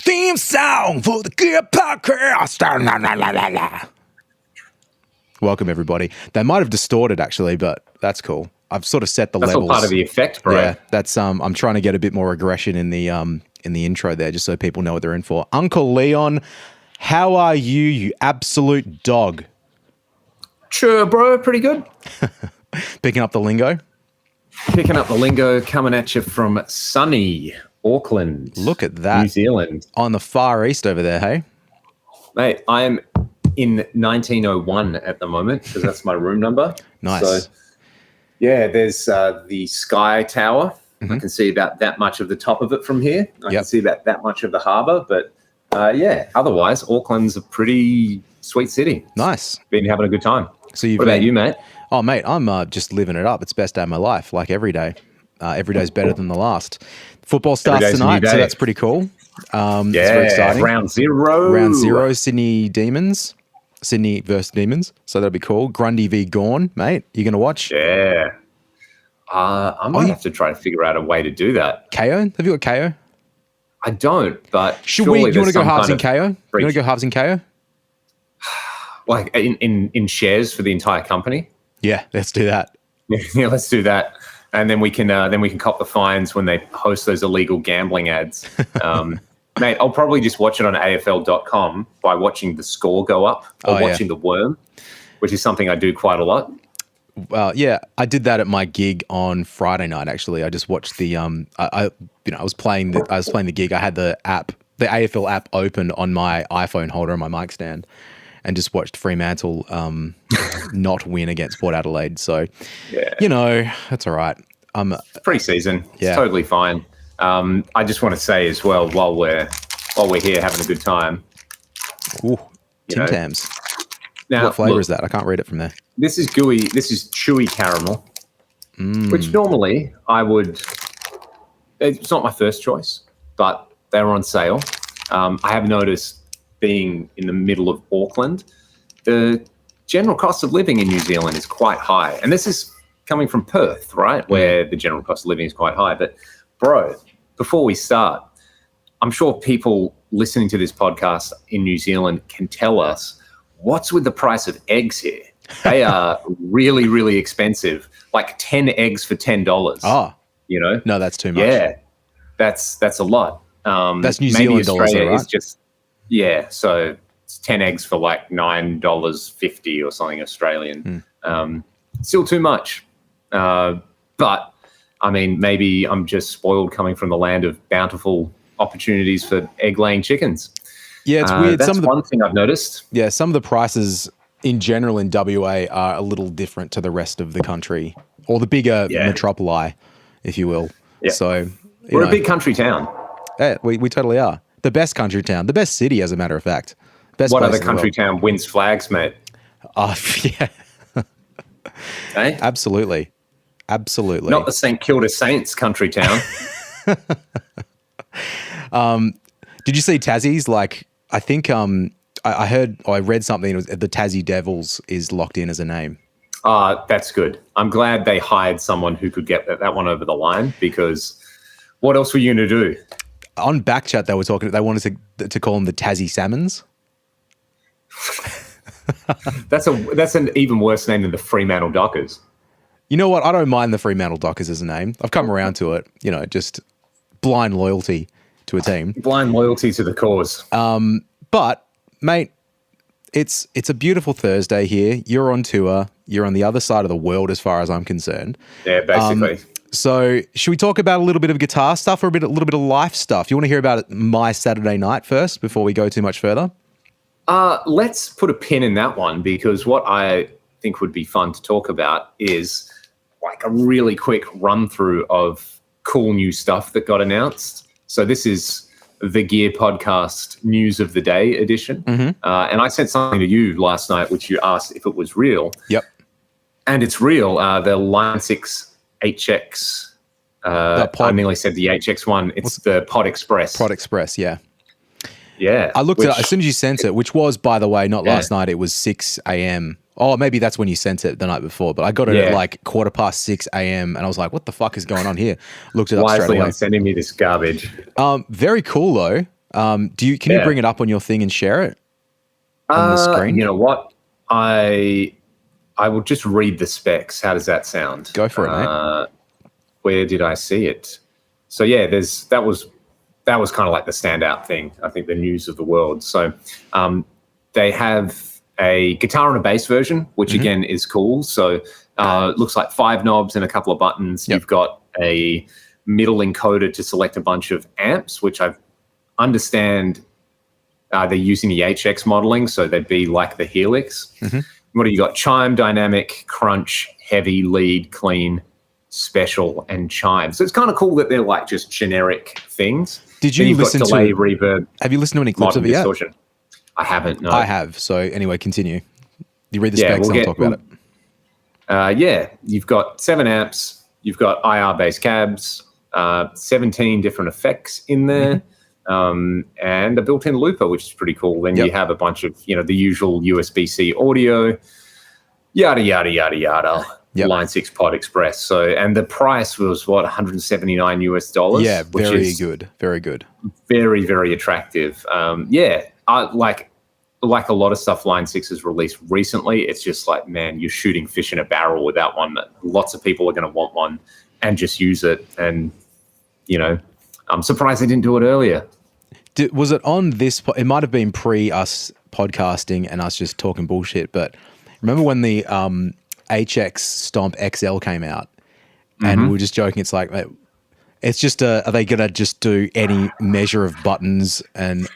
theme song for the Gear Podcast. La, la, la, la, la. Welcome, everybody. They might have distorted, actually, but that's cool. I've sort of set the levels. That's all part of the effect, bro. Yeah, that's I'm trying to get a bit more aggression in the intro there, just so people know what they're in for. Uncle Leon, how are you, you absolute dog? Sure, bro. Pretty good. Picking up the lingo? Picking up the lingo, coming at you from sunny Auckland. Look at that. New Zealand. On the far east over there, hey? Mate, I am in 1901 at the moment because that's my room number. Nice. So, yeah, there's the Sky Tower. Mm-hmm. I can see about that much of the top of it from here. I can see about that much of the harbour. But, yeah, otherwise, Auckland's a pretty sweet city. Nice. Been having a good time. So what about you, mate? Oh, mate, I'm just living it up. It's the best day of my life, like every day. Every day's better than the last. Football starts tonight, so that's pretty cool. It's very exciting. Round zero, Sydney Demons. Sydney versus Demons, so that'll be cool. Grundy v Gorn, mate. You going to watch? Yeah. I might have to try to figure out a way to do that. KO? Have you got KO? I don't, but do you want to go halves in KO? You want to go halves in KO? Like in shares for the entire company? Yeah, let's do that. Yeah, let's do that. And then we can cop the fines when they host those illegal gambling ads. Mate, I'll probably just watch it on AFL.com by watching the score go up or watching the worm, which is something I do quite a lot. Well, yeah, I did that at my gig on Friday night. Actually, I just watched the I was playing the gig. I had the AFL app open on my iPhone holder on my mic stand, and just watched Fremantle not win against Port Adelaide. So, that's all right. It's pre-season. It's totally fine. I just want to say as well, while we're here having a good time. Ooh, Tim Tams. Now, what flavor is that? I can't read it from there. This is gooey. This is chewy caramel, which normally I would. It's not my first choice, but they were on sale. I have noticed, being in the middle of Auckland, the general cost of living in New Zealand is quite high, and this is coming from Perth, right, where the general cost of living is quite high. But, bro, before we start, I'm sure people listening to this podcast in New Zealand can tell us what's with the price of eggs here. They are really, really expensive, like 10 eggs for $10. Oh, no, that's too much. Yeah, that's a lot. That's New Zealand dollars, though, right? Is just so it's 10 eggs for like $9.50 or something Australian. Still too much. But, I mean, maybe I'm just spoiled coming from the land of bountiful opportunities for egg-laying chickens. Yeah, it's weird. That's one thing I've noticed. Yeah, some of the prices in general in WA are a little different to the rest of the country, or the bigger metropoli, if you will. Yeah. So we're a big country town. Yeah, we totally are. The best country town, the best city, as a matter of fact. What other country town wins flags, mate? Oh, yeah. Hey? Absolutely. Not the St Kilda Saints country town. Did you see Tassie's? Like, I think I read something. It was the Tassie Devils is locked in as a name. That's good. I'm glad they hired someone who could get that one over the line, because what else were you going to do? On Backchat, they wanted to call them the Tassie Salmons. That's an even worse name than the Fremantle Dockers. You know what? I don't mind the Fremantle Dockers as a name. I've come around to it. Just blind loyalty to a team. Blind loyalty to the cause. But, mate, it's a beautiful Thursday here. You're on tour. You're on the other side of the world as far as I'm concerned. Yeah, basically. So should we talk about a little bit of guitar stuff or a little bit of life stuff? You want to hear about my Saturday night first before we go too much further? Let's put a pin in that one, because what I think would be fun to talk about is like a really quick run through of cool new stuff that got announced. So this is the Gear Podcast News of the Day edition. Mm-hmm. And I sent something to you last night, which you asked if it was real. Yep. And it's real. The Line 6 HX. I nearly said the HX one. It's the Pod Express. Pod Express, yeah. Yeah. I looked at it as soon as you sent it, which was, by the way, not last night. It was 6 a.m. Oh, maybe that's when you sent it the night before, but I got it at like 6:15 a.m. and I was like, what the fuck is going on here? Looked it up straight away. Wisely on sending me this garbage. Very cool though. Can you bring it up on your thing and share it on the screen? You know what? I will just read the specs. How does that sound? Go for it, mate. Where did I see it? So yeah, that was kind of like the standout thing. I think the news of the world. So they have a guitar and a bass version, which again is cool. So it looks like 5 knobs and a couple of buttons. Yep. You've got a middle encoder to select a bunch of amps, which I understand they're using the HX modeling, so they'd be like the Helix. What do you got? Chime, dynamic, crunch, heavy, lead, clean, special, and chime. So it's kind of cool that they're like just generic things. Did you listen to delay, reverb? Have you listened to any clips of it yet? I haven't. No, I have. So anyway, continue. You read the specs, and I'll talk about it. Yeah, you've got 7 amps. You've got IR-based cabs, 17 different effects in there, and a built-in looper, which is pretty cool. Then you have a bunch of, the usual USB-C audio, yada, yada, yada, yada. Yep. Line 6 Pod Express. So, and the price was what, $179? Yeah, very good. Very good. Very, very attractive. I like a lot of stuff Line 6 has released recently. It's just like, man, you're shooting fish in a barrel with that one. Lots of people are going to want one and just use it. And, I'm surprised they didn't do it earlier. Was it on this? It might have been pre us podcasting and us just talking bullshit. But remember when the HX Stomp XL came out, and we were just joking. It's like, it's just are they gonna just do any measure of buttons and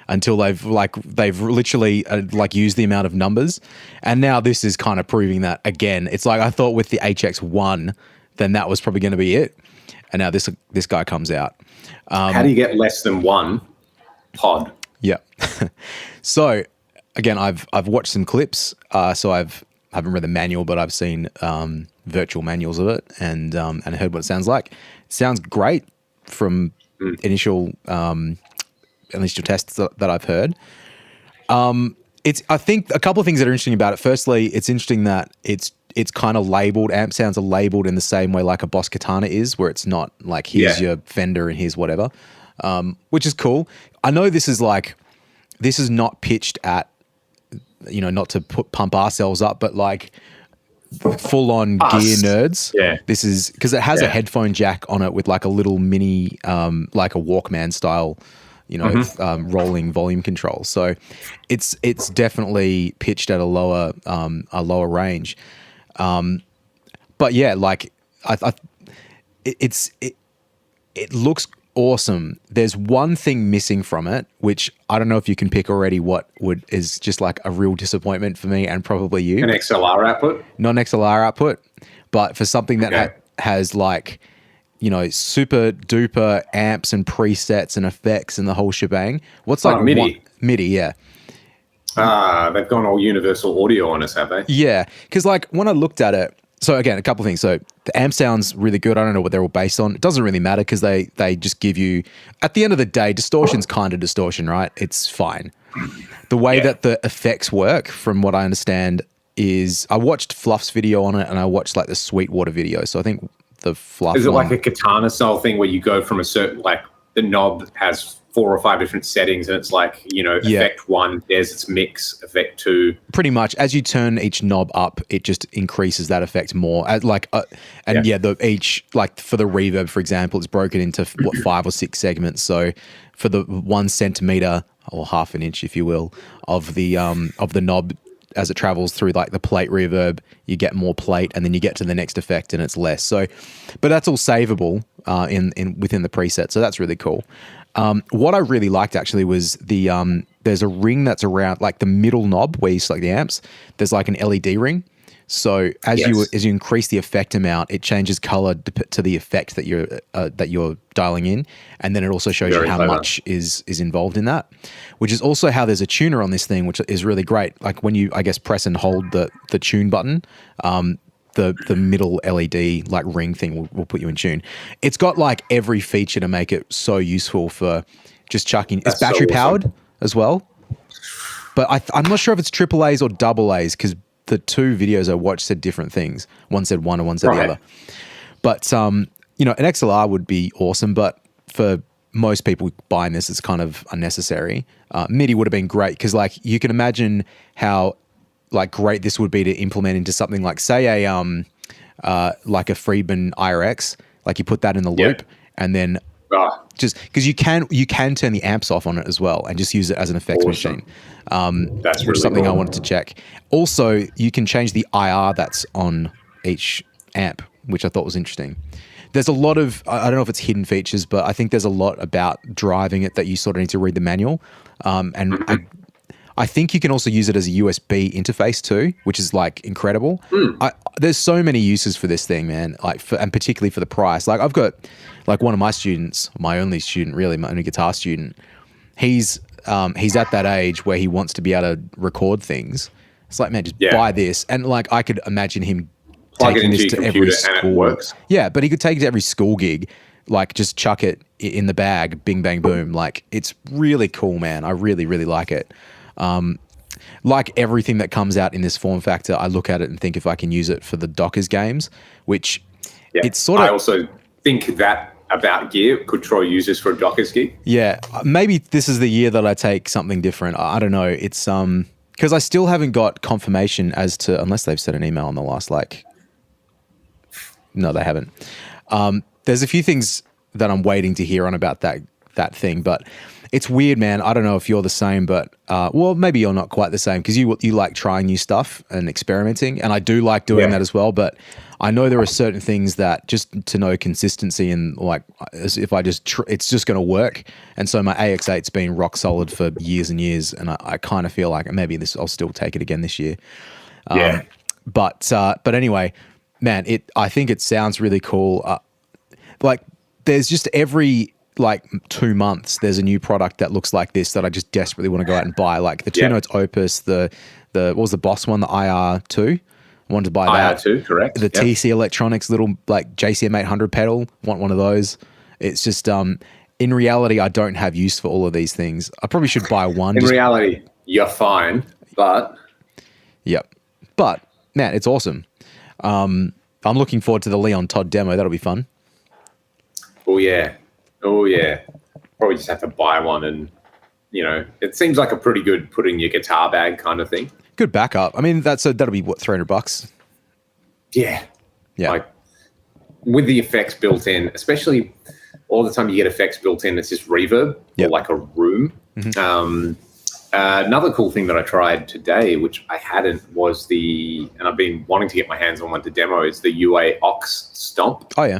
until they've literally used the amount of numbers, and now this is kind of proving that again. It's like I thought with the HX1, then that was probably going to be it, and now this guy comes out. How do you get less than 1 pod? Yeah. So again, I've watched some clips. So I haven't read the manual, but I've seen virtual manuals of it and heard what it sounds like. It sounds great from initial tests that I've heard. I think a couple of things that are interesting about it. Firstly, it's interesting that it's kind of labeled. Amp sounds are labeled in the same way like a Boss Katana is, where it's not like here's your Fender and here's whatever, which is cool. I know this is not pitched at, not to pump ourselves up, but like full on gear nerds. Yeah. This is because it has a headphone jack on it with like a little mini, like a Walkman style, rolling volume control. So it's definitely pitched at a lower range. But yeah, like it looks awesome. There's one thing missing from it, which I don't know if you can pick already what is just like a real disappointment for me and probably you. An XLR output? Not an XLR output, but for something that has like, super duper amps and presets and effects and the whole shebang. What's like MIDI? MIDI, yeah. They've gone all universal audio on us, have they? Yeah, because like when I looked at it, so again, a couple of things. So the amp sounds really good. I don't know what they're all based on. It doesn't really matter because they just give you, at the end of the day, distortion's kind of distortion, right? It's fine. The way that the effects work, from what I understand, is I watched Fluff's video on it and I watched like the Sweetwater video. So I think the Fluff Is it like a katana style thing where you go from a certain, like the knob has 4 or 5 different settings and it's like, effect 1, there's its mix, effect 2. Pretty much. As you turn each knob up, it just increases that effect more. Each, like for the reverb, for example, it's broken into 5 or 6 segments. So for the 1 centimeter or half an inch, if you will, of the knob, as it travels through like the plate reverb, you get more plate, and then you get to the next effect and it's less. So, but that's all savable within the preset. So that's really cool. What I really liked actually was there's a ring that's around like the middle knob where you select the amps. There's like an LED ring. So as you increase the effect amount, it changes color to the effect that you're dialing in, and then it also shows you how much is involved in that. Which is also how there's a tuner on this thing, which is really great. Like when you, I guess, press and hold the tune button, the middle LED like ring thing will put you in tune. It's got like every feature to make it so useful for just chucking. It's battery powered as well, but I'm not sure if it's triple A's or double A's because the 2 videos I watched said different things. One said one and one said the other. But an XLR would be awesome, but for most people buying this is kind of unnecessary. MIDI would have been great because like you can imagine how like great this would be to implement into something like say like a Friedman IRX, like you put that in the loop and then just because you can turn the amps off on it as well and just use it as an effects machine. That's which really is something cool. I wanted to check. Also, you can change the IR that's on each amp, which I thought was interesting. There's a lot of, I don't know if it's hidden features, but I think there's a lot about driving it that you sort of need to read the manual. And I think you can also use it as a USB interface too, which is like incredible. There's so many uses for this thing, man. Like, and particularly for the price. Like, I've got like one of my students, my only student, really, my only guitar student. He's at that age where he wants to be able to record things. It's like, man, just buy this, and like I could imagine him taking this to every school. And it works. Yeah, but he could take it to every school gig, like just chuck it in the bag, bing bang boom. Like it's really cool, man. I really really like it. Like everything that comes out in this form factor, I look at it and think if I can use it for the Dockers games, which it's sort of. I also think that about gear could try users for a Dockers gig. Yeah, maybe this is the year that I take something different. I don't know. It's because I still haven't got confirmation as to, unless they've sent an email on the last no, they haven't. There's a few things that I'm waiting to hear on about that thing, but it's weird, man. I don't know if you're the same, but well, maybe you're not quite the same because you like trying new stuff and experimenting, and I do like doing that as well. But I know there are certain things that just to know consistency and like as if I just it's just going to work. And so my AX8's been rock solid for years and years, and I kind of feel like maybe I'll still take it again this year. But anyway, man, I think it sounds really cool. Like there's just every like 2 months there's a new product that looks like this that I just desperately want to go out and buy. Like the Two Notes Opus, the what was the Boss one, the IR2. I wanted to buy that. IR2, correct. The TC Electronics little like JCM 800 pedal. Want one of those. It's just in reality I don't have use for all of these things. I probably should buy one. In reality, you're fine, but yep. But man, it's awesome. I'm looking forward to the Leon Todd demo. That'll be fun. Oh yeah. Probably just have to buy one, and it seems like a pretty good put in your guitar bag kind of thing. Good backup. I mean, that'll be what, $300? Yeah. Like with the effects built in, especially all the time you get effects built in, it's just reverb or like a room. Another cool thing that I tried today, which I hadn't, was and I've been wanting to get my hands on one to demo, is the UA Ox Stomp. Oh yeah.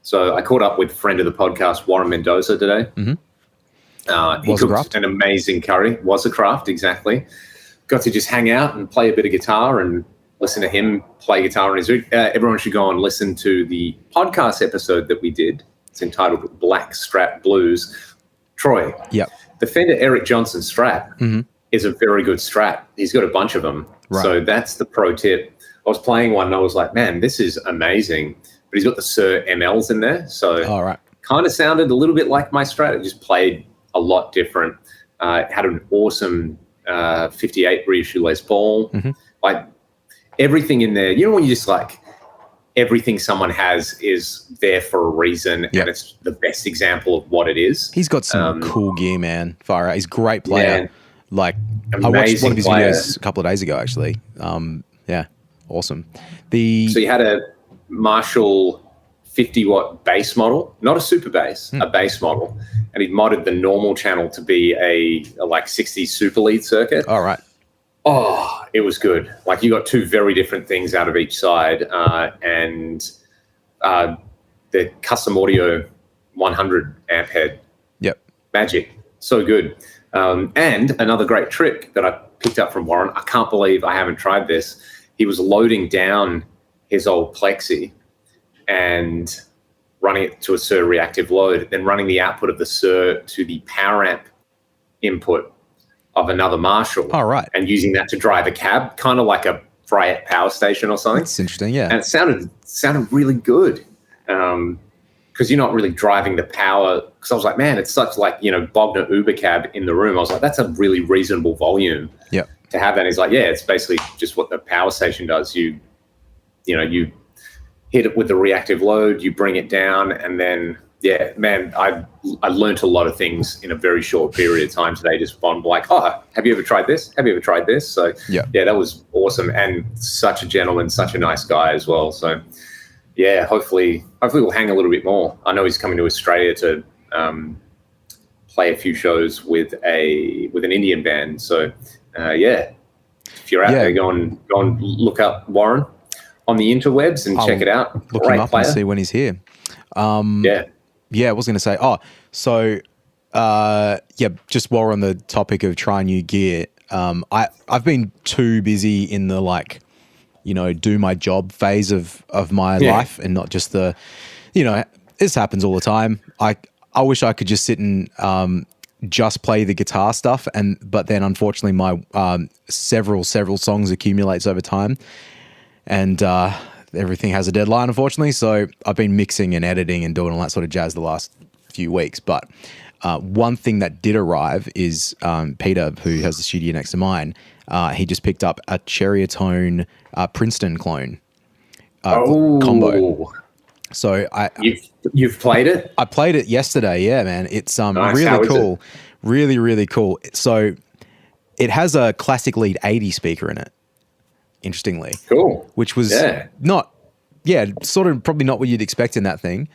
So I caught up with a friend of the podcast, Warren Mendoza, today. He cooked an amazing curry. Was a craft, exactly. Got to just hang out and play a bit of guitar and listen to him play guitar on his rig. Everyone should go and listen to the podcast episode that we did. It's entitled Black Strat Blues. Troy, the Fender Eric Johnson Strat is a very good Strat. He's got a bunch of them. Right. So that's the pro tip. I was playing one and I was like, man, this is amazing. But he's got the Sir MLs in there. So kind of sounded a little bit like my Strat. It just played a lot different. It had an awesome 58 reissue Les Paul. Like everything in there. You know when you just like everything someone has is there for a reason, and it's the best example of what it is. He's got some cool gear, man. Far out. He's a great player. Like amazing I watched one of his player. videos a couple of days ago, actually. Awesome. So you had a Marshall 50-watt bass model, not a super bass, a bass model, and he'd modded the normal channel to be a like 60 super lead circuit. All right. Oh, it was good. Like you got two very different things out of each side, and the custom audio 100 amp head. Yep. Magic. So good. And another great trick that I picked up from Warren. I can't believe I haven't tried this. He was loading down his old Plexi and running it to a Sir reactive load, then running the output of the Sir to the power amp input of another Marshall. All right. And using that to drive a cab, kind of like a Fryette power station or something. That's interesting, yeah. And it sounded really good because you're not really driving the power. Because I was like, man, it's such like, Bogner Uber cab in the room. I was like, that's a really reasonable volume to have that. He's like, yeah, it's basically just what the power station does. You hit it with the reactive load, you bring it down, and then yeah, man, I learned a lot of things in a very short period of time today. Just on like, oh, have you ever tried this? Have you ever tried this? So Yeah. that was awesome, and such a gentleman, such a nice guy as well. So yeah, hopefully we'll hang a little bit more. I know he's coming to Australia to play a few shows with an Indian band. So yeah, if you're out there, go and look up Warren on the interwebs and check it out. Look him up and see when he's here. Yeah, I was going to say, just while we're on the topic of trying new gear, I've been too busy in the do my job phase of my life, and not just the, this happens all the time. I wish I could just sit and just play the guitar stuff, but then unfortunately my several songs accumulates over time, and everything has a deadline, unfortunately. So I've been mixing and editing and doing all that sort of jazz the last few weeks. But one thing that did arrive is Peter, who has the studio next to mine, he just picked up a Cherrytone Princeton clone combo. So you've played it? I played it yesterday. Yeah, man, it's nice. Really cool, really cool. So it has a classic lead 80 speaker in it. Interestingly, cool. Which was sort of probably not what you'd expect in that thing.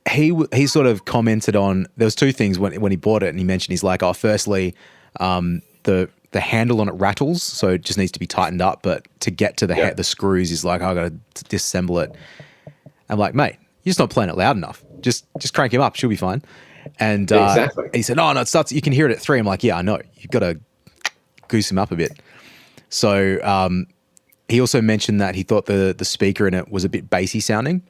He sort of commented on, there was two things when he bought it, and he mentioned, he's like, firstly, the handle on it rattles, so it just needs to be tightened up. But to get to the screws, he's like, I got to disassemble it. I'm like, mate, you're just not playing it loud enough. Just crank him up, she'll be fine. And exactly. He said, no, it starts. You can hear it at 3. I'm like, yeah, I know. You've got to goose him up a bit. So he also mentioned that he thought the speaker in it was a bit bassy sounding,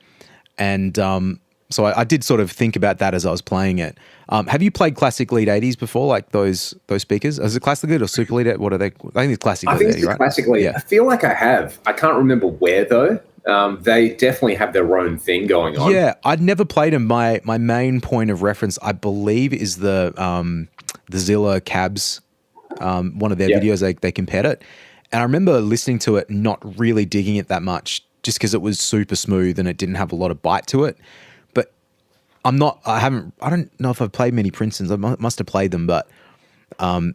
and so I did sort of think about that as I was playing it. Have you played classic lead 80s before, like those speakers? Is it classic lead or super lead? What are they? I think it's classic lead. I think it's right? Classic lead. Yeah. I feel like I have. I can't remember where though. They definitely have their own thing going on. Yeah, I'd never played them. My main point of reference, I believe, is the Zilla Cabs. One of their videos, they compared it. And I remember listening to it, not really digging it that much, just because it was super smooth and it didn't have a lot of bite to it. But I don't know if I've played many Princetons. I must have played them, but I'm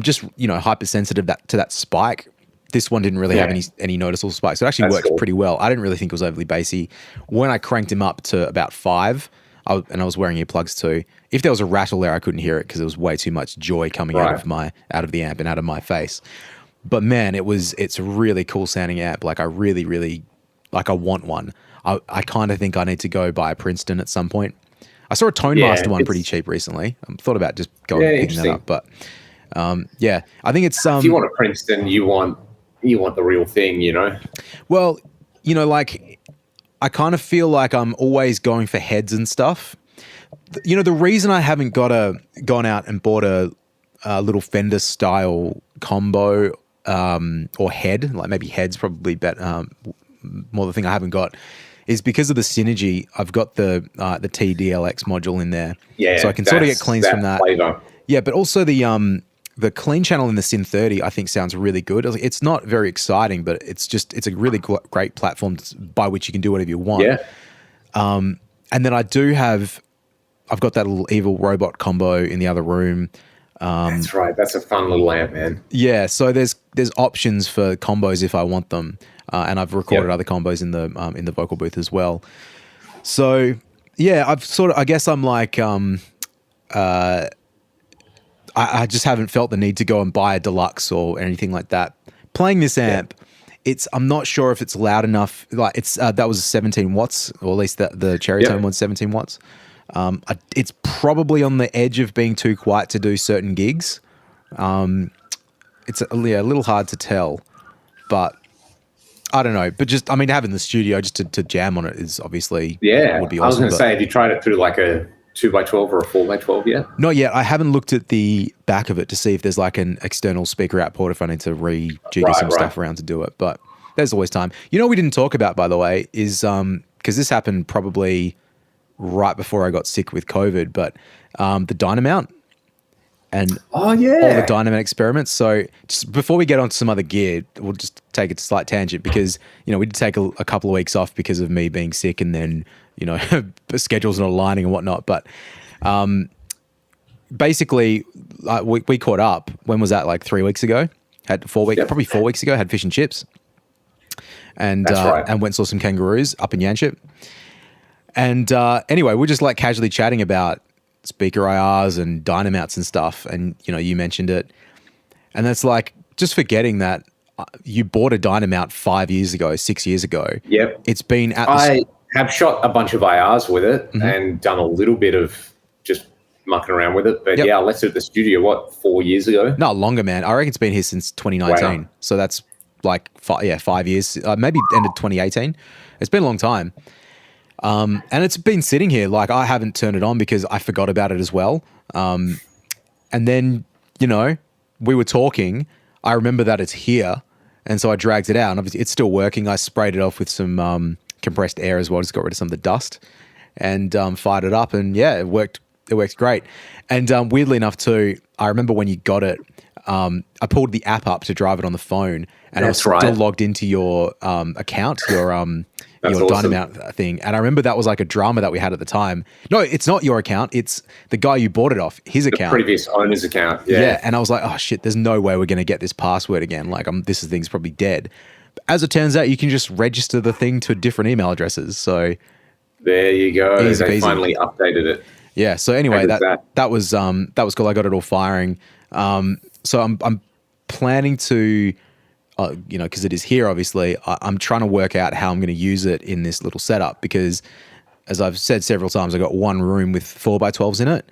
just hypersensitive to that spike. This one didn't really have any noticeable spikes. So it actually worked pretty well. I didn't really think it was overly bassy. When I cranked him up to about 5, and I was wearing earplugs too, if there was a rattle there, I couldn't hear it because there was way too much joy coming out of the amp and out of my face. But man, it's a really cool sounding amp. Like I really I want one. I kind of think I need to go buy a Princeton at some point. I saw a Tone Master one pretty cheap recently. I thought about just going and picking that up, but I think it's if you want a Princeton, you want the real thing, Well, like I kind of feel like I'm always going for heads and stuff. The reason I haven't gone out and bought a little Fender style combo or head, like maybe head's probably better, more the thing I haven't got, is because of the synergy. I've got the TDLX module in there, so I can sort of get cleans from that. Flavor. Yeah, but also the clean channel in the Syn 30, I think, sounds really good. It's not very exciting, but it's a really great platform by which you can do whatever you want. Yeah. And then I've got that little evil robot combo in the other room. That's right. That's a fun little amp, man. Yeah. So there's options for combos if I want them, and I've recorded other combos in the vocal booth as well. So yeah, I guess I'm like, I just haven't felt the need to go and buy a deluxe or anything like that. Playing this amp, I'm not sure if it's loud enough. Like that was 17 watts, or at least the Cherrytone one's 17 watts. It's probably on the edge of being too quiet to do certain gigs. It's a little hard to tell, but I don't know. But just, having the studio just to jam on it is obviously would be awesome. I was going to say, have you tried it through like a 2x12 or a 4x12 yet? Not yet. I haven't looked at the back of it to see if there's like an external speaker out port if I need to rejigger some stuff around to do it. But there's always time. We didn't talk about, by the way, is because this happened probably right before I got sick with COVID, but the Dynamount and all the Dynamount experiments. So just before we get on to some other gear, we'll just take a slight tangent because, we did take a couple of weeks off because of me being sick, and then the schedule's not aligning and whatnot. But basically, we caught up. When was that? Like 3 weeks ago? Had 4 weeks, probably 4 weeks ago. Had fish and chips, and That's right. and went and saw some kangaroos up in Yanchep. And anyway, we're just like casually chatting about speaker IRs and Dynamounts and stuff. And you mentioned it, and that's like just forgetting that you bought a Dynamount 5 years ago, 6 years ago. Yep. It's been at I have shot a bunch of IRs with it and done a little bit of just mucking around with it. But I left it at the studio, 4 years ago? No, longer, man. I reckon it's been here since 2019. Wow. So that's like 5 years, maybe ended 2018. It's been a long time. And it's been sitting here. Like I haven't turned it on because I forgot about it as well. And then, we were talking. I remember that it's here. And so I dragged it out, and obviously it's still working. I sprayed it off with some compressed air as well, just got rid of some of the dust, and fired it up, and it worked. It worked great. And weirdly enough too, I remember when you got it, I pulled the app up to drive it on the phone, and I was still logged into your account, your awesome. Dynamount thing. And I remember that was like a drama that we had at the time. No, it's not your account. It's the guy you bought it off, his account. The previous owner's account. Yeah. And I was like, oh shit, there's no way we're going to get this password again. Like this thing's probably dead. As it turns out, you can just register the thing to different email addresses. So there you go. They finally updated it. Yeah. So anyway, that was cool. I got it all firing. So I'm planning to, because it is here, obviously, I'm trying to work out how I'm going to use it in this little setup because, as I've said several times, I've got one room with 4x12s in it.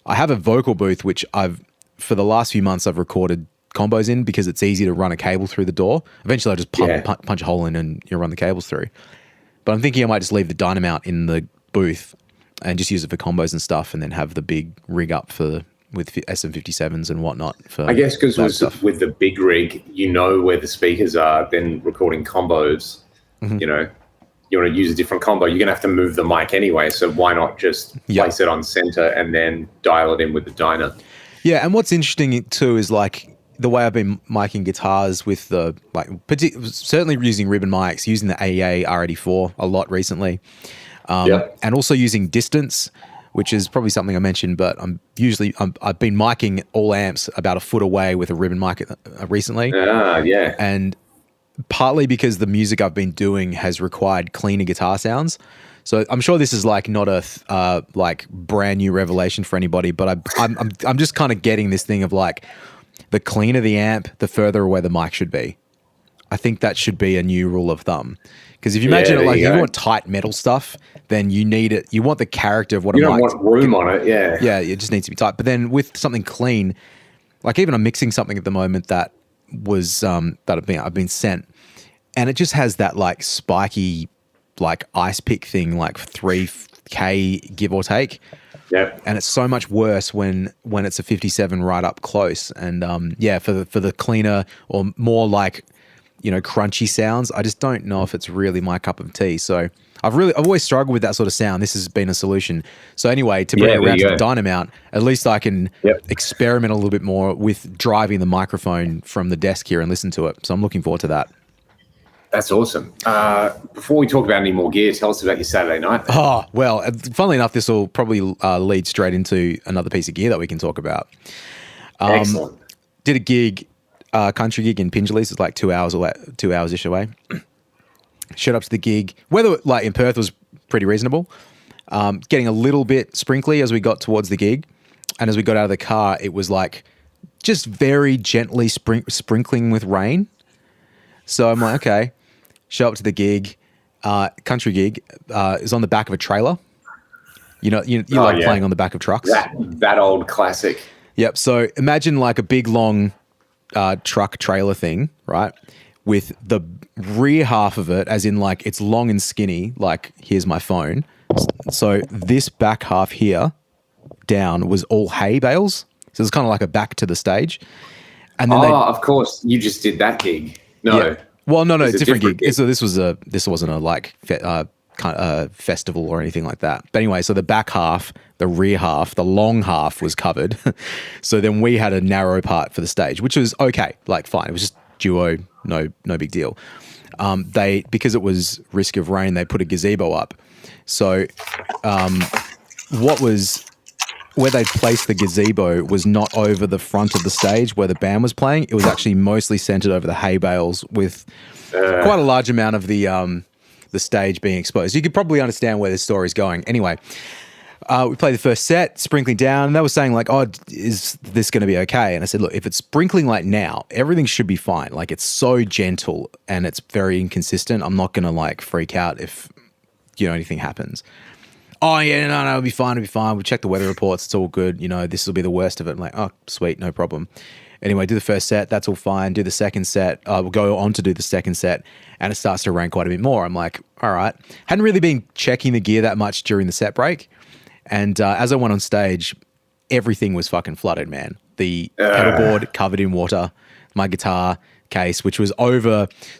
I have a vocal booth, which for the last few months, I've recorded combos in because it's easy to run a cable through the door. Eventually, I'll just punch a hole in and run the cables through. But I'm thinking I might just leave the Dynamount in the booth and just use it for combos and stuff, and then have the big rig up with SM57s and whatnot. I guess because with the big rig, where the speakers are, then recording combos, you want to use a different combo, you're going to have to move the mic anyway. So why not just place it on center and then dial it in with the dyno? Yeah, and what's interesting too is like the way I've been miking guitars with certainly using ribbon mics, using the AEA R84 a lot recently, and also using distance, which is probably something I mentioned, but I've been miking all amps about a foot away with a ribbon mic recently. And partly because the music I've been doing has required cleaner guitar sounds. So I'm sure this is like not a like brand new revelation for anybody, but I'm just kind of getting this thing of like the cleaner the amp, the further away the mic should be. I think that should be a new rule of thumb. Because if you imagine it like if you want tight metal stuff, then you need it. You want the character of what a mic. You don't want room on it, yeah. Yeah, it just needs to be tight. But then with something clean, like even I'm mixing something at the moment that was that I've been sent, and it just has that like spiky, like ice pick thing, like 3K give or take. Yeah. And it's so much worse when it's a 57 right up close. And for the cleaner or more like, crunchy sounds, I just don't know if it's really my cup of tea. So I've always struggled with that sort of sound. This has been a solution. So anyway, to bring it around to the Dynamount, at least I can experiment a little bit more with driving the microphone from the desk here and listen to it. So I'm looking forward to that. That's awesome. Before we talk about any more gear, tell us about your Saturday night. Oh, well, funnily enough, this will probably lead straight into another piece of gear that we can talk about. Excellent. Did a gig, country gig in Pingelly's. It's like 2 hours away, 2 hours-ish away. Showed up to the gig. Weather like in Perth was pretty reasonable. Getting a little bit sprinkly as we got towards the gig. And as we got out of the car, it was like just very gently sprinkling with rain. So I'm like, okay, show up to the gig, country gig, is on the back of a trailer. You like playing on the back of trucks. That old classic. Yep. So imagine like a big long truck trailer thing, right? With the rear half of it, as in like it's long and skinny, like here's my phone. So this back half here down was all hay bales. So it's kind of like a back to the stage. And then of course, you just did that gig. No. Yeah. Well, no, it's a different gig. So this wasn't a like festival or anything like that. But anyway, so the back half, the rear half, the long half was covered. So then we had a narrow part for the stage, which was okay, like fine. It was just duo, no big deal. Because it was risk of rain, they put a gazebo up. So where they'd placed the gazebo was not over the front of the stage where the band was playing. It was actually mostly centered over the hay bales, with quite a large amount of the stage being exposed. You could probably understand where this story's going. Anyway, we played the first set, sprinkling down, and they were saying like, oh, is this going to be okay? And I said, look, if it's sprinkling like now, everything should be fine. Like, it's so gentle and it's very inconsistent. I'm not going to like freak out if, anything happens. Oh, yeah, no, it'll be fine. We check the weather reports. It's all good. This will be the worst of it. I'm like, oh, sweet, no problem. Anyway, do the first set. That's all fine. Do the second set. We'll go on to do the second set, and it starts to rain quite a bit more. I'm like, all right. Hadn't really been checking the gear that much during the set break. And as I went on stage, everything was fucking flooded, man. The pedal board covered in water. My guitar case, which was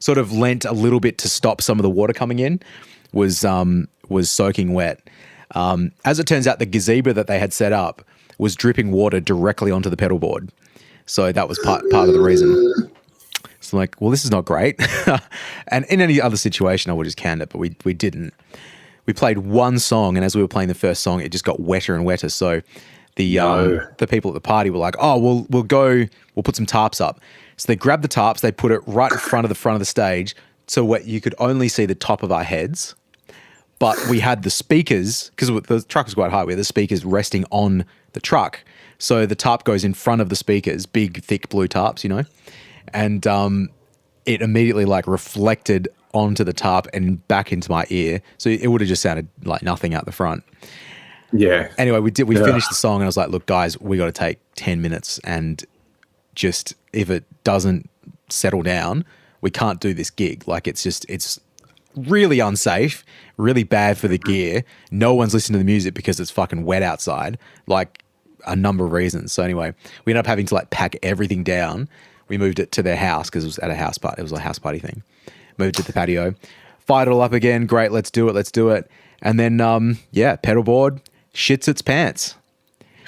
sort of lent a little bit to stop some of the water coming in, was soaking wet. As it turns out, the gazebo that they had set up was dripping water directly onto the pedal board. So that was part of the reason. So I'm like, well, this is not great. And in any other situation, I would have just canned it, but we didn't. We played one song, and as we were playing the first song, it just got wetter and wetter. So the people at the party were like, oh, we'll put some tarps up. So they grabbed the tarps, they put it right in front of the stage, so what you could only see the top of our heads. But we had the speakers, because the truck was quite high, we had the speakers resting on the truck. So the tarp goes in front of the speakers, big, thick blue tarps, and it immediately like reflected onto the tarp and back into my ear. So it would have just sounded like nothing out the front. Yeah. Anyway, we finished the song, and I was like, look, guys, we got to take 10 minutes, and just if it doesn't settle down, we can't do this gig. Like, it's really unsafe, really bad for the gear. No one's listening to the music because it's fucking wet outside, like a number of reasons. So anyway, we ended up having to like pack everything down. We moved it to their house because it was at a house party. It was a house party thing. Moved it to the patio, fired it all up again. Great, let's do it. And then, pedal board shits its pants.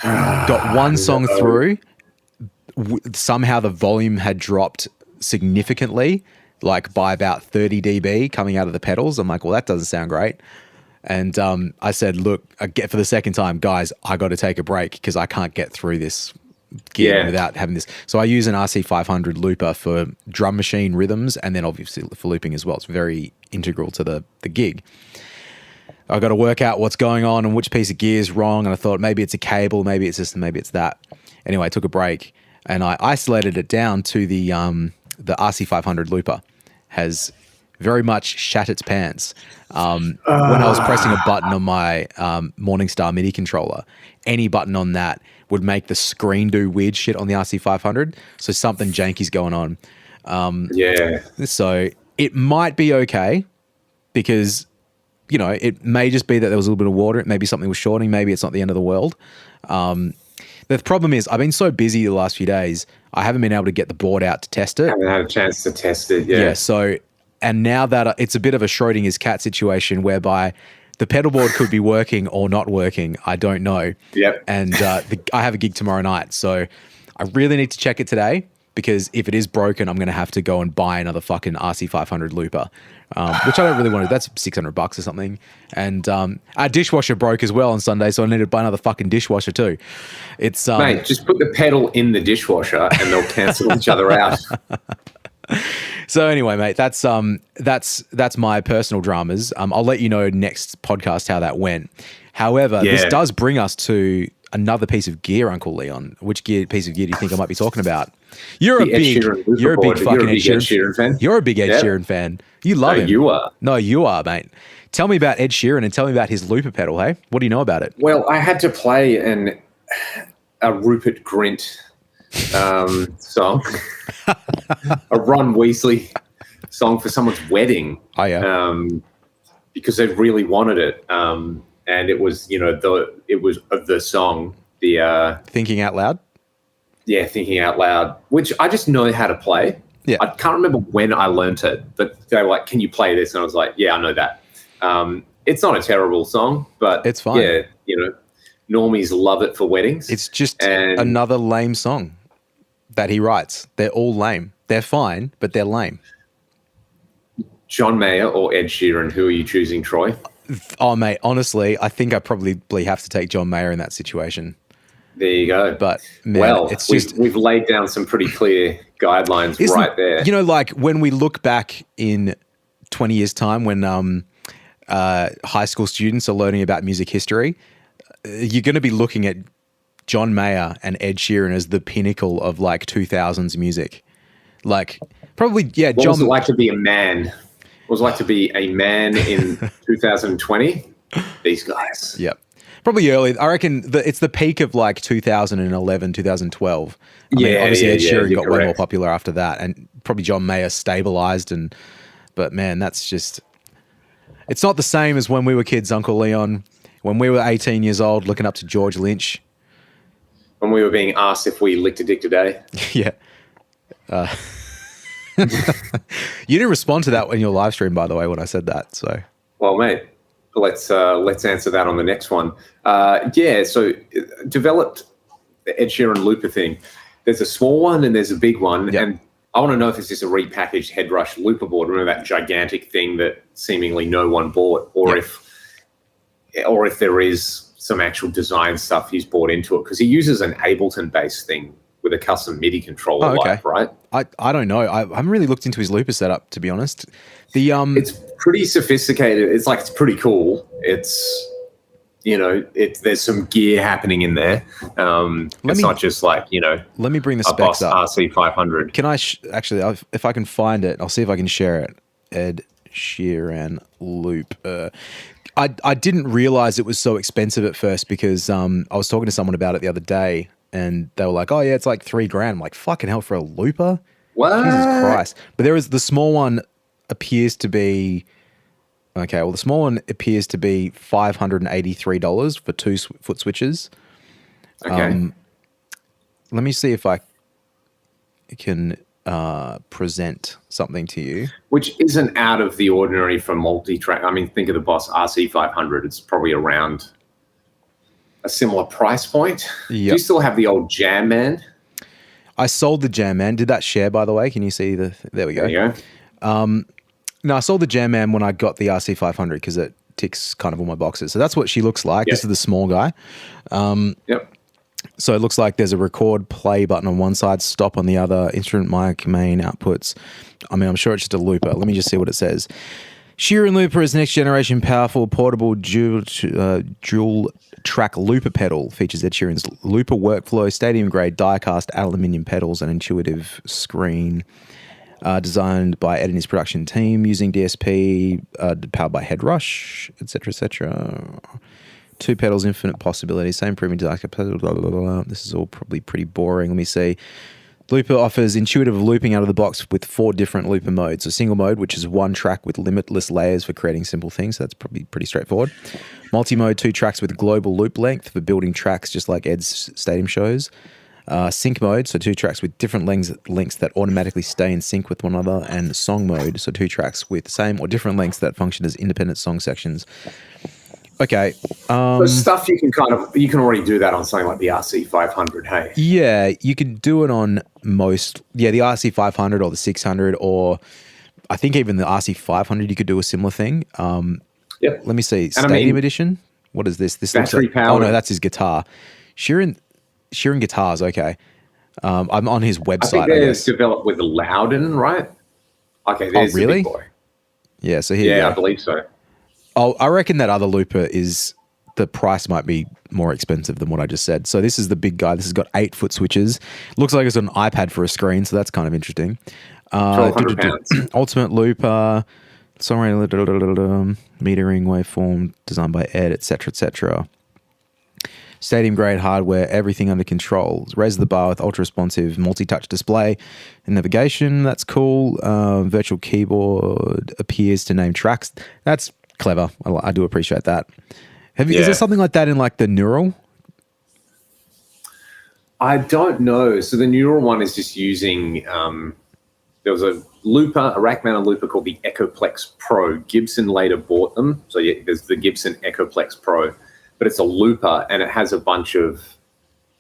Got one song through. Somehow the volume had dropped significantly, like by about 30 dB coming out of the pedals. I'm like, well, that doesn't sound great. And I said, look, for the second time, guys, I got to take a break because I can't get through this gig without having this. So I use an RC500 looper for drum machine rhythms, and then obviously for looping as well. It's very integral to the gig. I got to work out what's going on and which piece of gear is wrong. And I thought maybe it's a cable, maybe it's this, and maybe it's that. Anyway, I took a break and I isolated it down to the RC500 looper has very much shat its pants. When I was pressing a button on my Morningstar MIDI controller, any button on that would make the screen do weird shit on the RC500. So something janky's going on. So it might be okay because, it may just be that there was a little bit of water. Maybe something was shorting. Maybe it's not the end of the world. The problem is I've been so busy the last few days, I haven't been able to get the board out to test it. I haven't had a chance to test it, yeah. So, and now that it's a bit of a Schrodinger's cat situation whereby the pedal board could be working or not working, I don't know. Yep. And I have a gig tomorrow night, so I really need to check it today because if it is broken, I'm going to have to go and buy another fucking RC500 looper, which I don't really want to. That's $600 or something. And our dishwasher broke as well on Sunday, so I needed to buy another fucking dishwasher too. It's mate, just put the pedal in the dishwasher and they'll cancel each other out. So anyway, mate, that's my personal dramas. I'll let you know next podcast how that went. However, this does bring us to another piece of gear, Uncle Leon. Which piece of gear do you think I might be talking about? You're a big fucking Ed Sheeran fan. You're a big Ed Sheeran fan. You love him. You are. No, you are, mate. Tell me about Ed Sheeran and tell me about his looper pedal, hey? What do you know about it? Well, I had to play a Rupert Grint song, a Ron Weasley song for someone's wedding. Oh, yeah. Because they really wanted it. And it was, the song, the Thinking Out Loud? Yeah, Thinking Out Loud, which I just know how to play. Yeah. I can't remember when I learnt it, but they were like, can you play this? And I was like, yeah, I know that. It's not a terrible song, but it's fine. Yeah, normies love it for weddings. It's just another lame song that he writes. They're all lame. They're fine, but they're lame. John Mayer or Ed Sheeran, who are you choosing, Troy? Oh, mate, honestly, I think I probably have to take John Mayer in that situation. There you go. But man, well, it's just we've laid down some pretty clear guidelines right there. You know, like when we look back in 20 years' time, when high school students are learning about music history, you're going to be looking at John Mayer and Ed Sheeran as the pinnacle of like 2000s music. Like probably, yeah. What was it like to be a man? What was it like to be a man in 2020? These guys. Yep. Probably early. I reckon it's the peak of like 2011, 2012. I mean, obviously Ed Sheeran got way more popular after that, and probably John Mayer stabilized. But man, that's just, it's not the same as when we were kids, Uncle Leon, when we were 18 years old looking up to George Lynch. When we were being asked if we licked a dick today. Yeah. You didn't respond to that in your live stream, by the way, when I said that. So, well, mate, let's answer that on the next one. So developed the Ed Sheeran Looper thing. There's a small one and there's a big one, and I want to know if it's just a repackaged Headrush Looper board. Remember that gigantic thing that seemingly no one bought, or if there is some actual design stuff he's bought into it, because he uses an Ableton-based thing with a custom MIDI controller, right? I don't know. I haven't really looked into his looper setup, to be honest. It's pretty sophisticated. It's pretty cool. It's, there's some gear happening in there. It's not just like, let me bring the specs up. RC500. Can I actually, if I can find it, I'll see if I can share it. Ed Sheeran loop. I didn't realize it was so expensive at first because I was talking to someone about it the other day, and they were like, "Oh yeah, it's like $3,000." I'm like, "Fucking hell for a looper!" What? Jesus Christ! But there is the small one appears to be okay. Well, the small one appears to be $583 for 2 foot switches. Okay. Let me see if I can present something to you. Which isn't out of the ordinary for multi-track. I mean, think of the Boss RC500. It's probably around a similar price point. Yep. Do you still have the old Jam Man? I sold the Jam Man. Did that share, by the way? Can you see the? There we go. There you go. No, I sold the Jam Man when I got the RC500 because it ticks kind of all my boxes. So that's what she looks like. Yep. This is the small guy. Yep. So it looks like there's a record play button on one side, stop on the other, instrument mic, main outputs. I mean, I'm sure it's just a looper. Let me just see what it says. Sheeran Looper is next generation powerful portable dual track looper pedal. Features Ed Sheeran's looper workflow, stadium grade die-cast aluminium pedals, and intuitive screen. Designed by Ed and his production team using DSP, powered by Headrush, etc., etc. 2 pedals, infinite possibilities, same premium design. This is all probably pretty boring. Let me see. Looper offers intuitive looping out of the box with 4 different looper modes. A single mode, which is 1 track with limitless layers for creating simple things. So that's probably pretty straightforward. Multi-mode, 2 tracks with global loop length for building tracks just like Ed's stadium shows. Sync mode, so 2 tracks with different lengths that automatically stay in sync with one another. And song mode, so 2 tracks with same or different lengths that function as independent song sections. Okay. So stuff you can already do that on something like the RC500, hey? Yeah, you could do it on most, the RC500 or the 600, or I think even the RC500 you could do a similar thing. Yep. Let me see. Stadium Edition? What is this? This battery looks like, power. Oh, no, that's his guitar. Sheeran guitars, okay. I'm on his website, I think they're developed with Loudon, right? Okay, there's the big boy. Yeah, so here you go. I believe so. Oh, I reckon that other looper the price might be more expensive than what I just said. So this is the big guy. This has got 8 foot switches. Looks like it's an iPad for a screen, so that's kind of interesting. £1,200. Ultimate looper, songwriting, metering waveform, designed by Ed, etc., etc. Stadium grade hardware, everything under control. Raise the bar with ultra responsive multi-touch display and navigation. That's cool. Virtual keyboard appears to name tracks. That's clever. I do appreciate that. Is there something like that in like the Neural? I don't know. So the Neural one is just using, there was a rack mounted looper called the Echoplex Pro. Gibson later bought them. So there's the Gibson Echoplex Pro, but it's a looper and it has a bunch of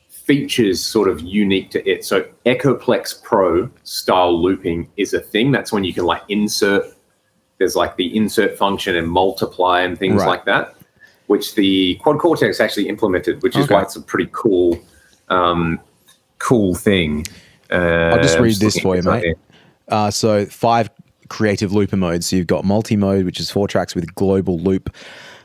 features sort of unique to it. So Echoplex Pro style looping is a thing. That's when you can like insert there's like the insert function and multiply and things like that, which the Quad Cortex actually implemented, which is why it's a pretty cool thing. I'll just read this for you, mate. So 5 creative looper modes. So you've got multi-mode, which is 4 tracks with global loop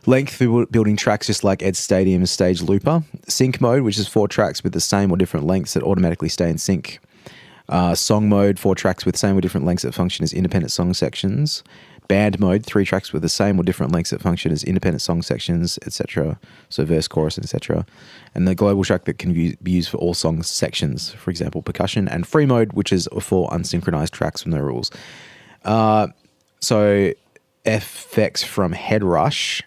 length for building tracks just like Ed Stadium's stage looper. Sync mode, which is 4 tracks with the same or different lengths that automatically stay in sync. Song mode, 4 tracks with same or different lengths that function as independent song sections. Band mode, 3 tracks with the same or different lengths that function as independent song sections, etc. So verse, chorus, etc. And the global track that can be used for all song sections, for example, percussion. And free mode, which is for unsynchronized tracks with no rules. So FX from Headrush,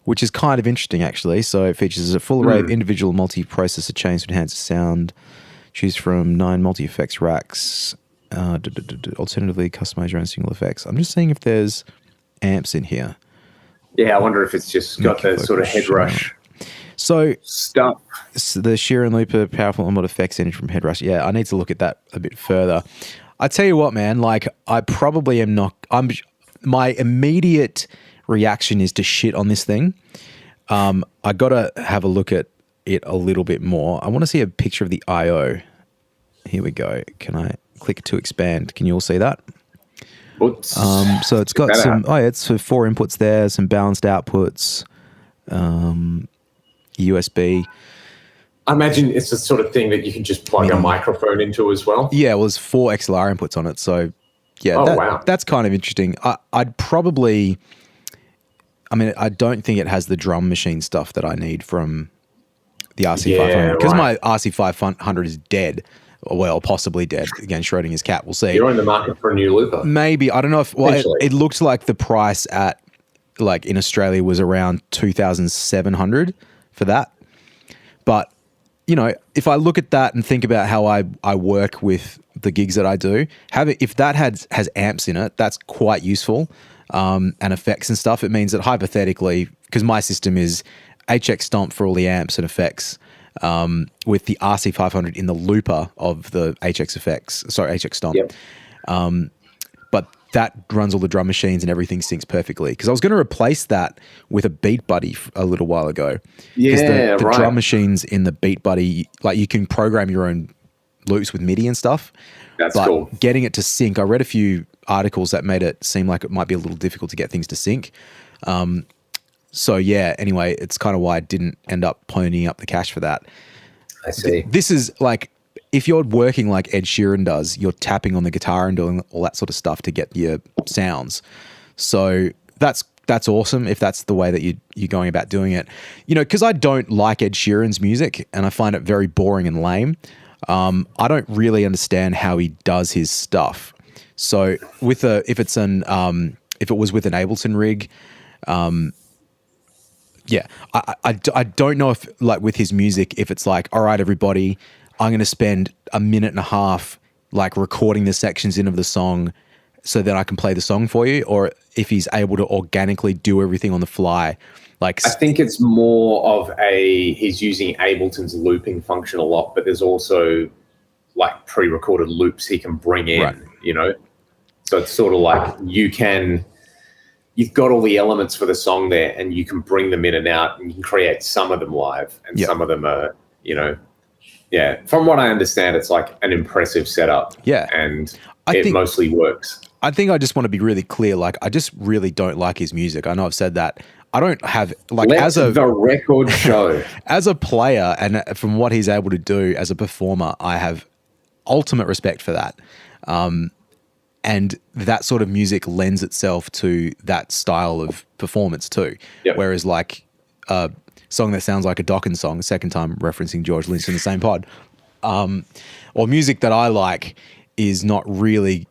which is kind of interesting actually. So it features a full array of individual multi-processor chains to enhance the sound. Choose from 9 multi-effects racks. Alternatively, customize your own single effects. I'm just seeing if there's amps in here. Yeah, I wonder if it's just got the sort of Headrush stuff. The Sheeran Looper powerful onboard effects engine from Headrush. Yeah, I need to look at that a bit further. I tell you what, man, like I probably am not. My immediate reaction is to shit on this thing. I gotta have a look at it a little bit more. I want to see a picture of the I/O. Here we go. Can I click to expand? Can you all see that? So it's got some. It's for 4 inputs there. Some balanced outputs. USB. I imagine it's the sort of thing that you can just plug a microphone into as well. Yeah, well, there's 4 XLR inputs on it. So yeah, wow. That's kind of interesting. I'd probably. I mean, I don't think it has the drum machine stuff that I need from the RC500 because my RC500 is dead. Well, possibly dead. Again, Schrodinger's cat. We'll see. You're in the market for a new looper. Maybe. I don't know if. Well, it looked like the price at like in Australia was around 2,700 for that. But you know, if I look at that and think about how I work with the gigs that I do, if that has amps in it, that's quite useful. And effects and stuff. It means that hypothetically, because my system is HX Stomp for all the amps and effects, with the RC500 in the looper of the HX Stomp. Yep. But that runs all the drum machines and everything syncs perfectly. Because I was going to replace that with a Beat Buddy a little while ago. Yeah, the drum machines in the Beat Buddy, like you can program your own loops with MIDI and stuff. That's cool. Getting it to sync, I read a few articles that made it seem like it might be a little difficult to get things to sync. So yeah, anyway, it's kind of why I didn't end up ponying up the cash for that. I see. This is like, if you're working like Ed Sheeran does, you're tapping on the guitar and doing all that sort of stuff to get your sounds. So that's awesome if that's the way that you're going about doing it. You know, because I don't like Ed Sheeran's music and I find it very boring and lame. I don't really understand how he does his stuff. So if it was with an Ableton rig, yeah, I don't know if like with his music, if it's like, all right, everybody, I'm going to spend a minute and a half like recording the sections in of the song so that I can play the song for you, or if he's able to organically do everything on the fly. Like, I think it's more of he's using Ableton's looping function a lot, but there's also like pre-recorded loops he can bring in, you know? So it's sort of like you've got all the elements for the song there and you can bring them in and out and you can create some of them live and some of them are, you know, from what I understand, it's like an impressive setup. Yeah. And it mostly works. I think I just want to be really clear. Like, I just really don't like his music. I know I've said that. I don't have like the record show as a player, and from what he's able to do as a performer, I have ultimate respect for that. And that sort of music lends itself to that style of performance too. Yep. Whereas like a song that sounds like a Dokken song, second time referencing George Lynch in the same pod, or music that I like is not really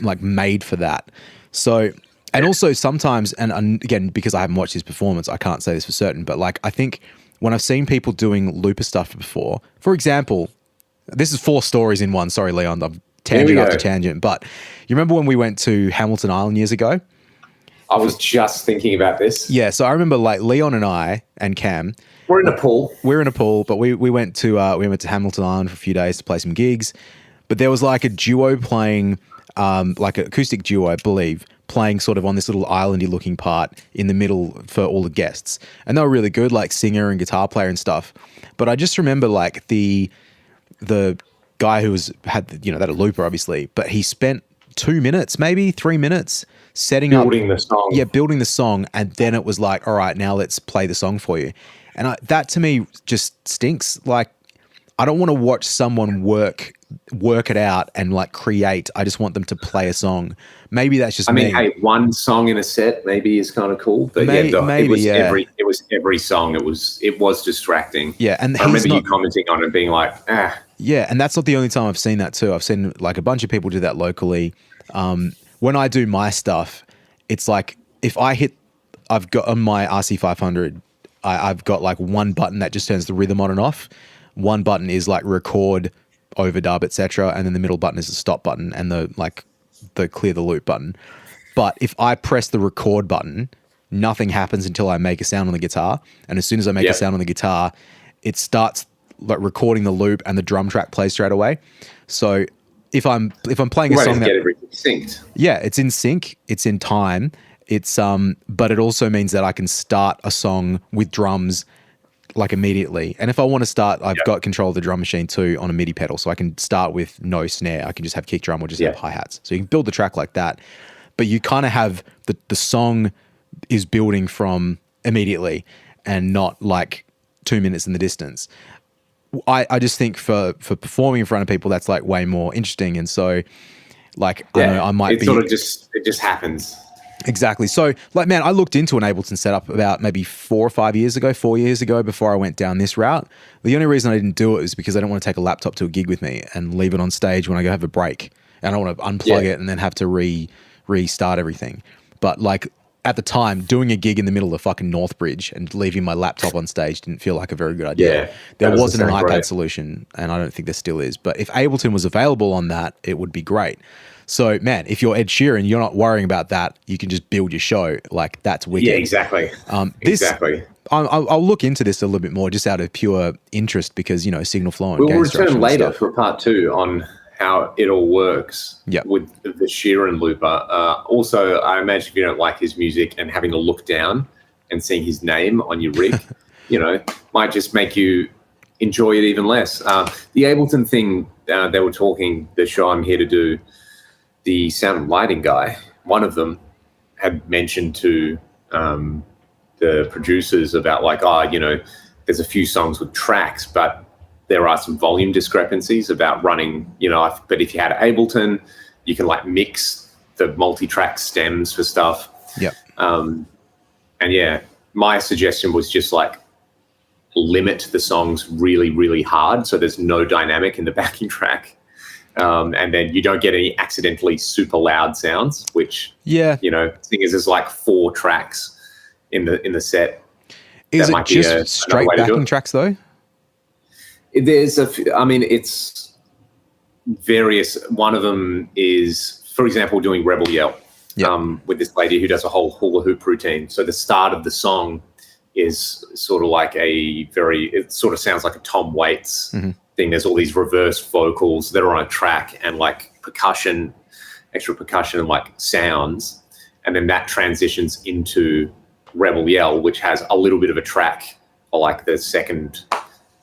like made for that. So, and also sometimes, and again, because I haven't watched his performance, I can't say this for certain, but like, I think when I've seen people doing looper stuff before, for example, this is 4 stories in one. Sorry, Leon, I'm tangent after tangent. But you remember when we went to Hamilton Island years ago? I was just thinking about this. Yeah. So I remember like Leon and I and Cam. We're in a pool. We're in a pool, but we went to Hamilton Island for a few days to play some gigs. But there was like a duo playing, like an acoustic duo, I believe, playing sort of on this little islandy looking part in the middle for all the guests. And they were really good, like singer and guitar player and stuff. But I just remember like the guy who had you know, that a looper obviously, but he spent 2 minutes, maybe 3 minutes building the song. Yeah, building the song, and then it was like, all right, now let's play the song for you. And that to me just stinks. Like, I don't want to watch someone work it out and like create. I just want them to play a song. Maybe that's just me. Hey, one song in a set maybe is kind of cool, but maybe, it was every song. It was distracting. Yeah, and I remember you commenting on it, being like, Yeah, and that's not the only time I've seen that too. I've seen like a bunch of people do that locally. When I do my stuff, it's like if I've got on my RC500, I've got like one button that just turns the rhythm on and off. One button is like record, overdub, etc., and then the middle button is the stop button and the clear the loop button. But if I press the record button, nothing happens until I make a sound on the guitar, and as soon as I make a sound on the guitar, it starts like recording the loop and the drum track plays straight away. So if I'm playing a song that get everything synced. Yeah, it's in sync, it's in time. It's but it also means that I can start a song with drums like immediately. And if I want to start, I've got control of the drum machine too on a MIDI pedal, so I can start with no snare. I can just have kick drum or just have hi-hats. So you can build the track like that. But you kind of have the song is building from immediately and not like 2 minutes in the distance. I just think for performing in front of people, that's like way more interesting. And so like, I don't know, I might it just happens. Exactly. So like, man, I looked into an Ableton setup about maybe 4 years ago before I went down this route. The only reason I didn't do it was because I don't want to take a laptop to a gig with me and leave it on stage when I go have a break. And I want to unplug it and then have to restart everything. But like at the time, doing a gig in the middle of the fucking North Bridge and leaving my laptop on stage didn't feel like a very good idea. Yeah, there wasn't an iPad solution, and I don't think there still is. But if Ableton was available on that, it would be great. So, man, if you're Ed Sheeran, you're not worrying about that. You can just build your show. Like, that's wicked. Yeah, exactly. Exactly. I'll look into this a little bit more just out of pure interest because, you know, signal flow and we'll return later for part 2 on how it all works with the Sheeran looper. Also, I imagine if you don't like his music and having to look down and seeing his name on your rig, you know, might just make you enjoy it even less. The Ableton thing, they were talking, the show I'm here to do, the sound and lighting guy, one of them had mentioned to the producers about like, you know, there's a few songs with tracks, but there are some volume discrepancies about running, you know, but if you had Ableton, you can like mix the multi-track stems for stuff. Yeah. And yeah, my suggestion was just like limit the songs really, really hard so there's no dynamic in the backing track. And then you don't get any accidentally super loud sounds, which, you know, thing is, there's like 4 tracks in the set. Is it just straight backing tracks though? There's it's various. One of them is, for example, doing Rebel Yell with this lady who does a whole hula hoop routine. So the start of the song is sort of like it sort of sounds like a Tom Waits thing. There's all these reverse vocals that are on a track and like percussion, extra percussion and like sounds. And then that transitions into Rebel Yell, which has a little bit of a track for like the second,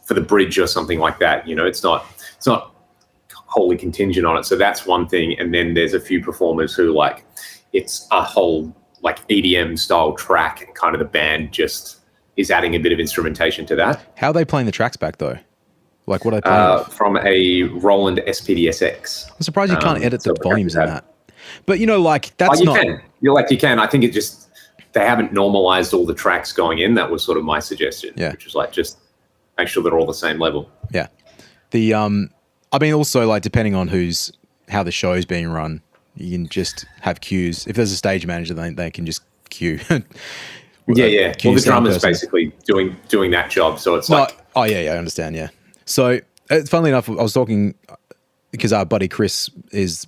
for the bridge or something like that. You know, it's not wholly contingent on it. So that's one thing. And then there's a few performers who like, it's a whole like EDM style track and kind of the band just is adding a bit of instrumentation to that. How are they playing the tracks back though? Like what are they playing? From a Roland SPD-SX. I'm surprised you can't edit the volumes in that. But you know, like that's you can. You can. I think it just, they haven't normalized all the tracks going in. That was sort of my suggestion. Yeah. Which was like, just make sure they're all the same level. Yeah. The I mean, also like depending on how the show is being run, you can just have cues. If there's a stage manager, they can just cue. Yeah. Well, the drummer's basically doing that job. So it's like, I understand. Yeah. So funnily enough, I was talking because our buddy Chris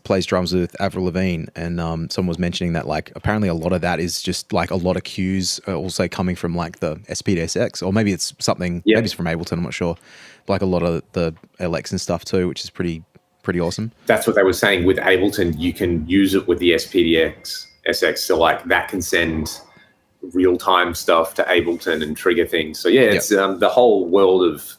plays drums with Avril Lavigne, and someone was mentioning that like apparently a lot of that is just like a lot of cues are also coming from like the SPD-SX, or maybe it's something. Maybe it's from Ableton. I'm not sure. Like a lot of the LX and stuff too, which is pretty awesome. That's what they were saying with Ableton. You can use it with the SX. So like that can send real-time stuff to Ableton and trigger things. So yeah, it's the whole world of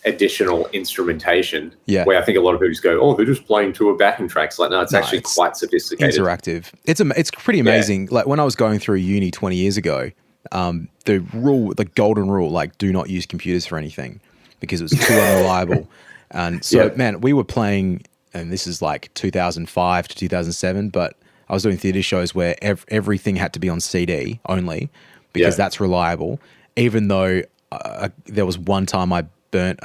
additional instrumentation, where I think a lot of people just go, oh, they're just playing to a backing tracks. Like, no, it's actually quite sophisticated. Interactive. It's pretty amazing. Like when I was going through uni 20 years ago, the golden rule, like do not use computers for anything because it was too unreliable. And so, man, we were playing, and this is like 2005 to 2007, but I was doing theater shows where everything had to be on CD only because that's reliable. Even though there was one time I burnt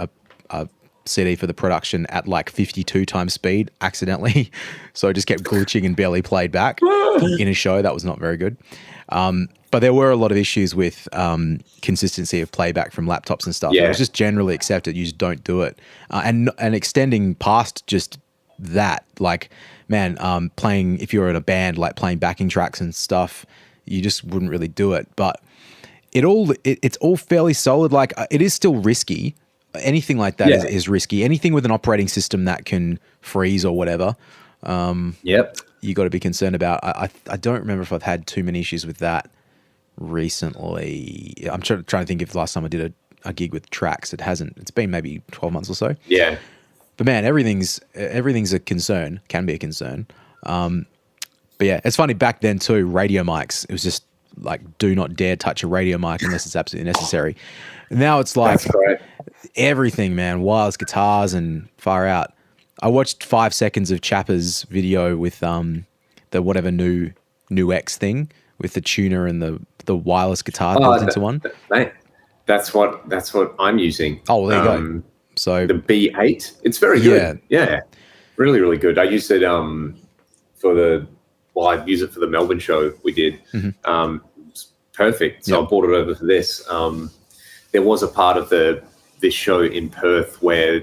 a CD for the production at like 52 times speed accidentally. So it just kept glitching and barely played back in a show. That was not very good. But there were a lot of issues with consistency of playback from laptops and stuff. It was just generally accepted. You just don't do it. And extending past just that, like, man, playing, if you're in a band, like playing backing tracks and stuff, you just wouldn't really do it. But it's all fairly solid. Like, it is still risky. Anything like that is risky. Anything with an operating system that can freeze or whatever, you got to be concerned about. I don't remember if I've had too many issues with that recently. I'm trying to think if the last time I did a gig with tracks. It hasn't. It's been maybe 12 months or so. Yeah. But man, everything's a concern. Can be a concern. But yeah, it's funny back then too. Radio mics. It was just like, do not dare touch a radio mic unless it's absolutely necessary. Now it's like everything, man. Wireless guitars and far out. I watched 5 seconds of Chapper's video with the whatever new X thing with the tuner and the wireless guitar built into one. That's what I'm using. Oh, well, there you go. So the B8, it's very good. Yeah, really, really good. I used it I use it for the Melbourne show we did. It's perfect. So I brought it over for this. There was a part of this show in Perth where,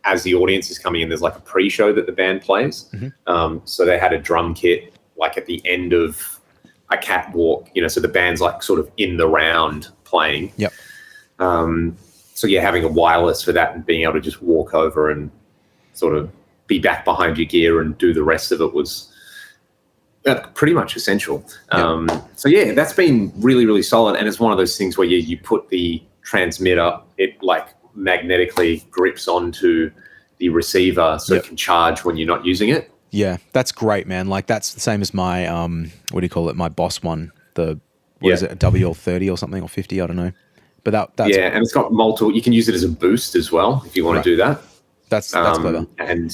as the audience is coming in, there's like a pre-show that the band plays. So they had a drum kit like at the end of a catwalk, so the band's like sort of in the round playing. So yeah, having a wireless for that and being able to just walk over and sort of be back behind your gear and do the rest of it was pretty much essential. So yeah, that's been really, really solid. And it's one of those things where you put the transmitter, it like magnetically grips onto the receiver so it can charge when you're not using it. Yeah, that's great, man. Like that's the same as my, what do you call it? My Boss one, is it, a WL30 or something, or 50, I don't know. But that's and it's got multiple. You can use it as a boost as well if you want to do that. That's clever. And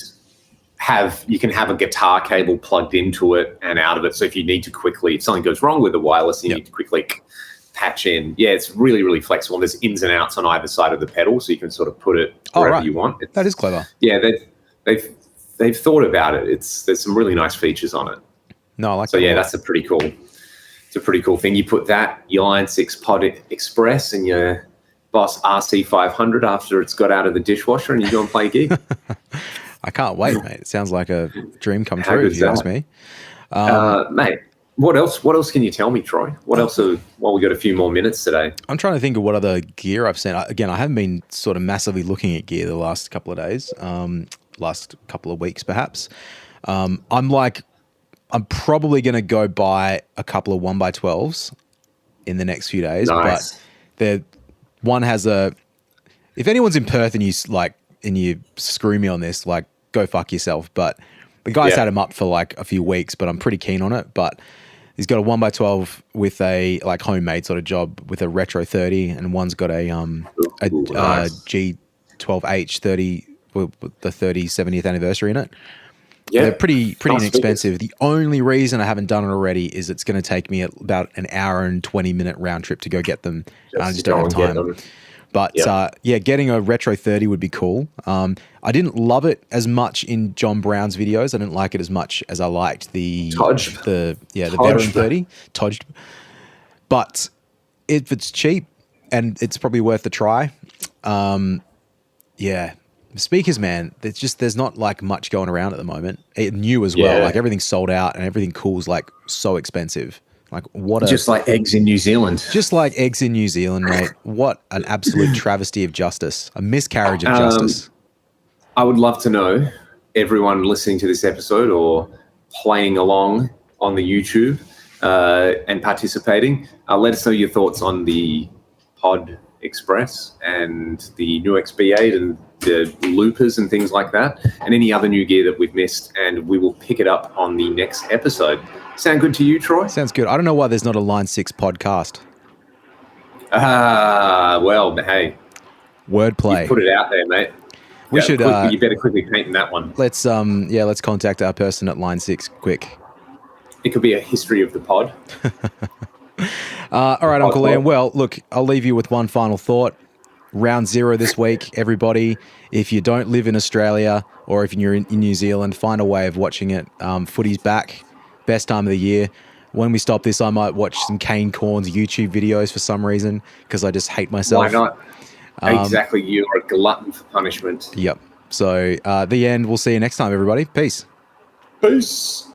you can have a guitar cable plugged into it and out of it. So if you need to quickly, if something goes wrong with the wireless, you need to quickly patch in. Yeah, it's really, really flexible. There's ins and outs on either side of the pedal, so you can sort of put it wherever you want. That is clever. Yeah, they've thought about it. There's some really nice features on it. No, I like that. So yeah, lot. that's a pretty cool. It's a pretty cool thing. You put that, your Iron 6 Pod Express and your Boss RC500 after it's got out of the dishwasher, and you go and play a gig. I can't wait, mate. It sounds like a dream come true, if you ask me. Mate, what else can you tell me, Troy? What else? Well, we got a few more minutes today. I'm trying to think of what other gear I've seen. Again, I haven't been sort of massively looking at gear the last couple of days, last couple of weeks perhaps. I'm probably going to go buy a couple of 1x12s in the next few days. Nice. But one has if anyone's in Perth and you screw me on this, like, go fuck yourself. But the guy's had him up for like a few weeks, but I'm pretty keen on it. But he's got a 1x12 with a like homemade sort of job with a retro 30, and one's got a G12H 30 with the 70th anniversary in it. Yeah, they're pretty inexpensive. The only reason I haven't done it already is it's going to take me about an hour and 20-minute round trip to go get them. I just don't have time. But getting a retro 30 would be cool. I didn't love it as much in John Brown's videos. I didn't like it as much as I liked the veteran 30. Todged. But if it's cheap and it's probably worth a try, speakers, man, there's not like much going around at the moment. New as well. Like everything's sold out and everything cool's like so expensive. Like just like eggs in New Zealand. Just like eggs in New Zealand, mate. What an absolute travesty of justice. A miscarriage of justice. I would love to know, everyone listening to this episode or playing along on the YouTube, and participating. Let us know your thoughts on the Pod Express and the new XB8 and the loopers and things like that, and any other new gear that we've missed, and we will pick it up on the next episode. Sound good to you, Troy? Sounds good. I don't know why there's not a Line 6 podcast. Well, hey. Wordplay. You put it out there, mate. We should. You better quickly paint that one. Let's contact our person at Line 6 quick. It could be a history of the pod. All right, Uncle Liam. Well, look, I'll leave you with one final thought. Round 0 this week, everybody. If you don't live in Australia or if you're in New Zealand, find a way of watching it. Footy's back. Best time of the year. When we stop this, I might watch some Kane Corn's YouTube videos for some reason because I just hate myself. Why not? Exactly. You're a glutton for punishment. Yep. So, the end. We'll see you next time, everybody. Peace. Peace.